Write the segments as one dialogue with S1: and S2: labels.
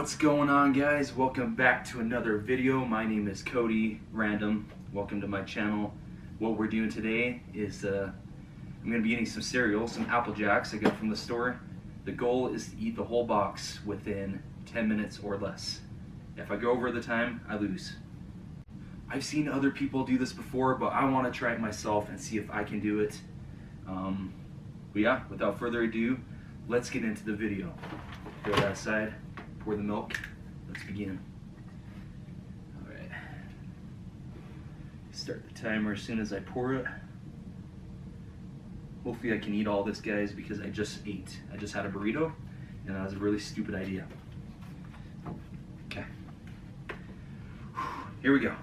S1: What's going on, guys? Welcome back to another video. My name is Cody Random. Welcome to my channel. What we're doing today is I'm going to be eating some cereal, some Apple Jacks I got from the store. The goal is to eat the whole box within 10 minutes or less. If I go over the time, I lose. I've seen other people do this before, but I want to try it myself and see if I can do it. But yeah, without further ado, let's get into the video. Go that side, pour the milk, let's begin. Alright. Start the timer as soon as I pour it. Hopefully I can eat all this, guys, because I just ate. I just had a burrito, and that was a really stupid idea. Okay. Here we go.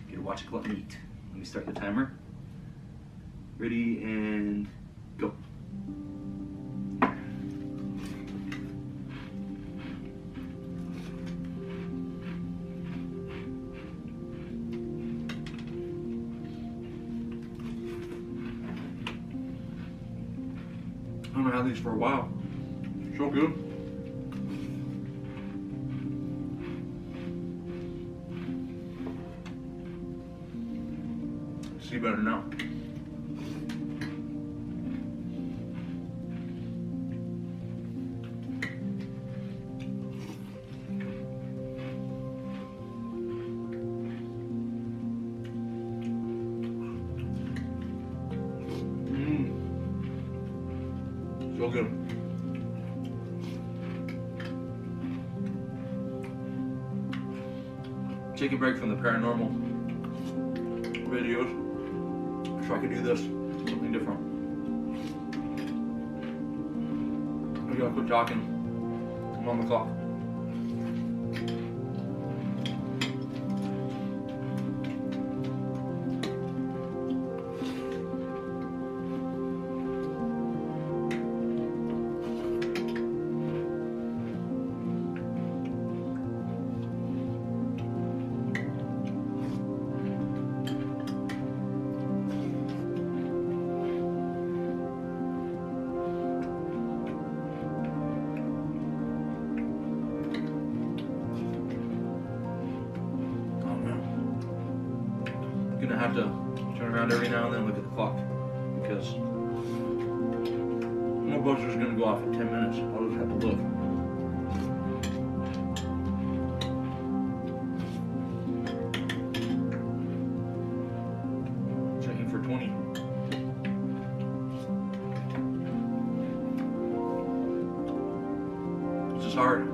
S1: Get to watch a glutton eat. Let me start the timer. Ready and go. I haven't had these for a while. So good. See better now. So good. Take a break from the paranormal videos so I can do this, something different. I gotta quit talking. I'm on the clock. Gonna have to turn around every now and then, look at the clock, because my buzzer's gonna go off in 10 minutes. I'll just have to look. Checking for 20. This is hard.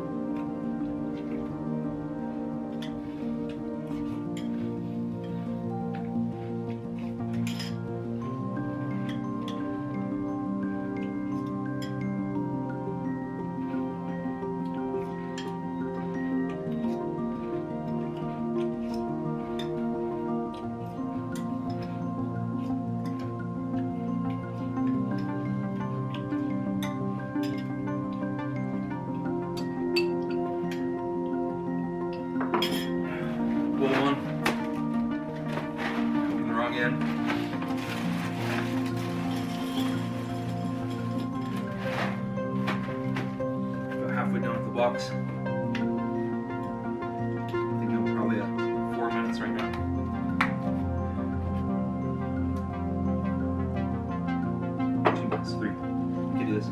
S1: Pull one. Looking the wrong end. About halfway done with the box. I think I'm probably at 4 minutes right now. Two minutes, 3. Can do this.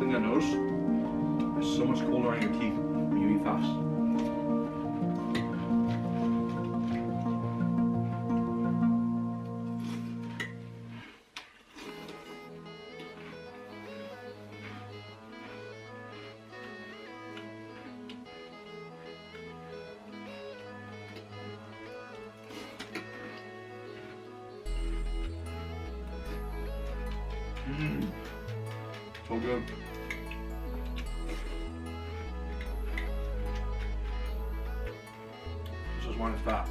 S1: I notice it's so much colder on your teeth when you eat fast. So good. This is when it's fat.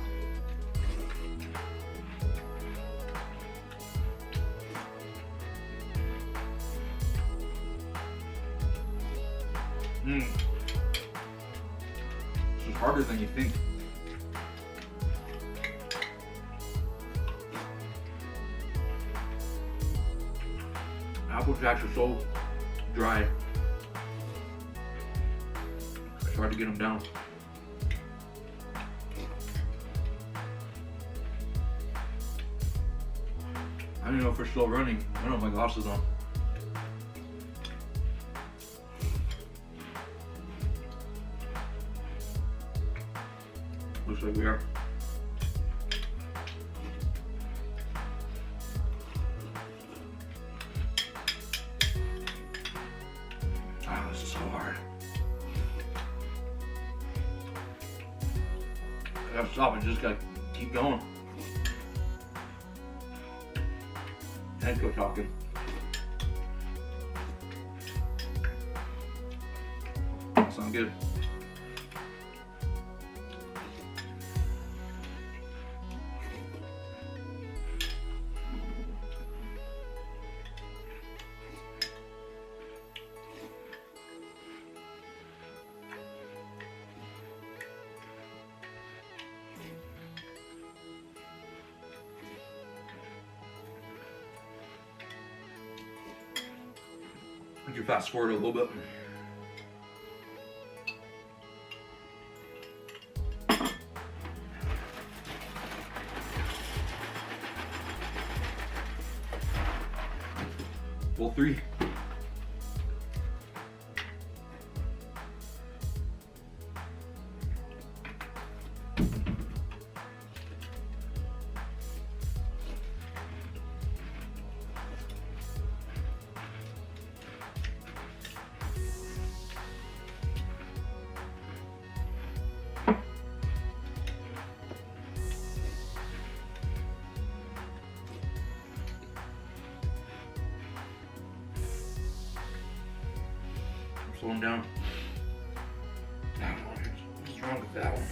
S1: This is harder than you think. jacks are so dry. It's hard to get them down. I don't know if we're still running. I don't have my glasses on. Looks like we are. Ah, this is so hard. I gotta stop and just gotta keep going. And go talking. Sound good. I can fast forward a little bit. Full 3. Slow him down. What's wrong with that one?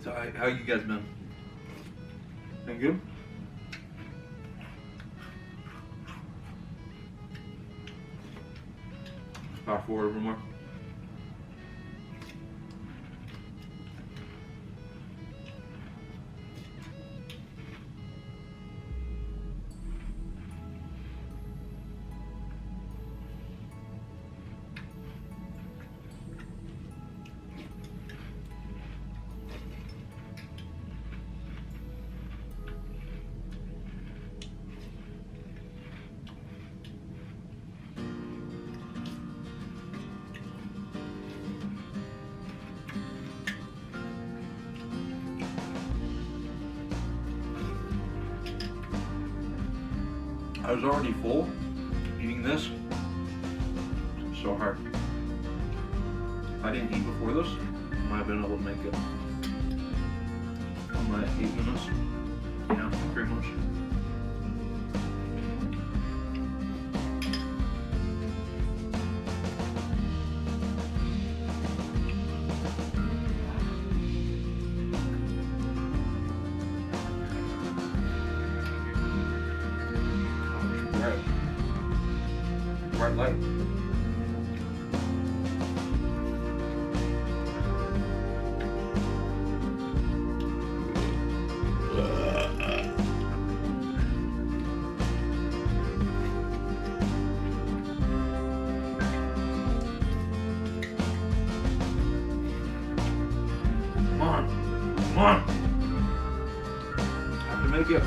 S1: So how you guys been? Been good? Fast forward a little more. I was already full eating this. So hard. If I didn't eat before this, I might have been able to make it. On my 8 minutes. Yeah, pretty much. Bright light. Come on. Come on. Have to make it.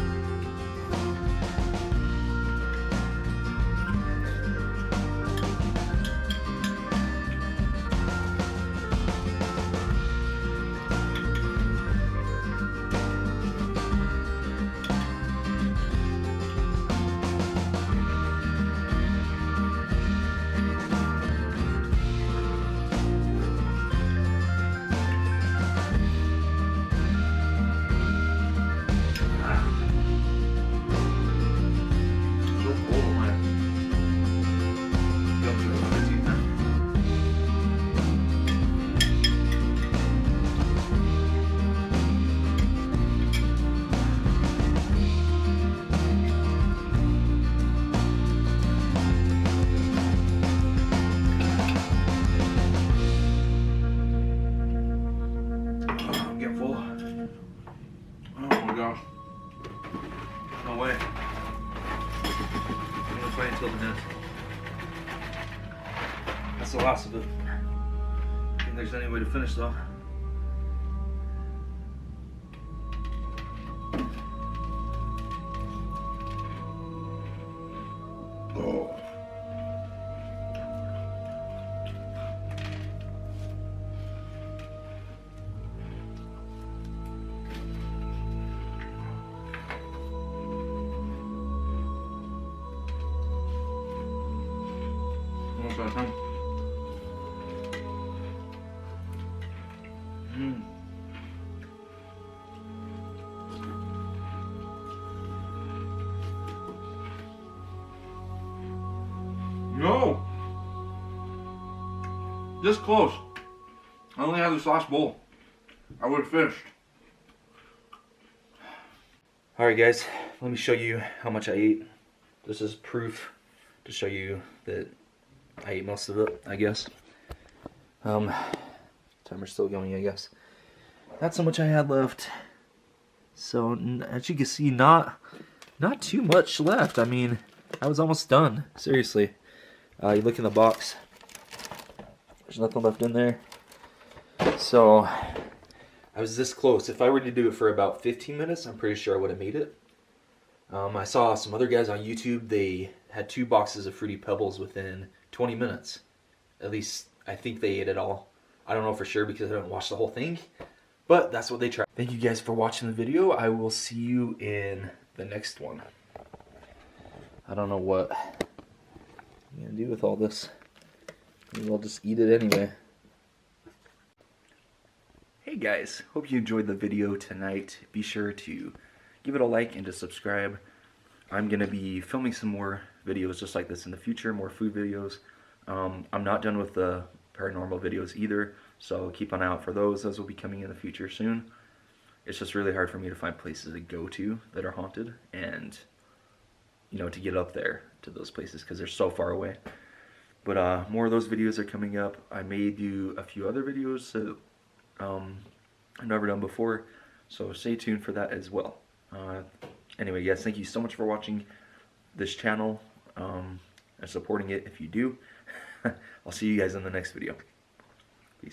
S1: gosh. No way. I'm gonna fight until the end. That's the last of it. I think there's any way to finish though. Oh. Almost out of time. No! This close. I only had this last bowl. I would have finished. Alright guys, let me show you how much I ate. This is proof to show you that I ate most of it, I guess. Timer's still going, I guess. That's how much I had left. So, as you can see, not too much left. I mean, I was almost done. Seriously. You look in the box. There's nothing left in there. So, I was this close. If I were to do it for about 15 minutes, I'm pretty sure I would have made it. I saw some other guys on YouTube. They had 2 boxes of Fruity Pebbles within 20 minutes. At least, I think they ate it all. I don't know for sure because I didn't watch the whole thing. But that's what they tried. Thank you guys for watching the video. I will see you in the next one. I don't know what I'm gonna do with all this. Maybe I'll just eat it anyway. Hey guys, hope you enjoyed the video tonight. Be sure to give it a like and to subscribe. I'm gonna be filming some more videos just like this in the future, more food videos. I'm not done with the paranormal videos either, so keep an eye out for those. Those will be coming in the future soon. It's just really hard for me to find places to go to that are haunted and, you know, to get up there to those places because they're so far away. But more of those videos are coming up. I may do a few other videos that I've never done before, so stay tuned for that as well. Anyway guys, thank you so much for watching this channel and supporting it if you do. I'll see you guys in the next video.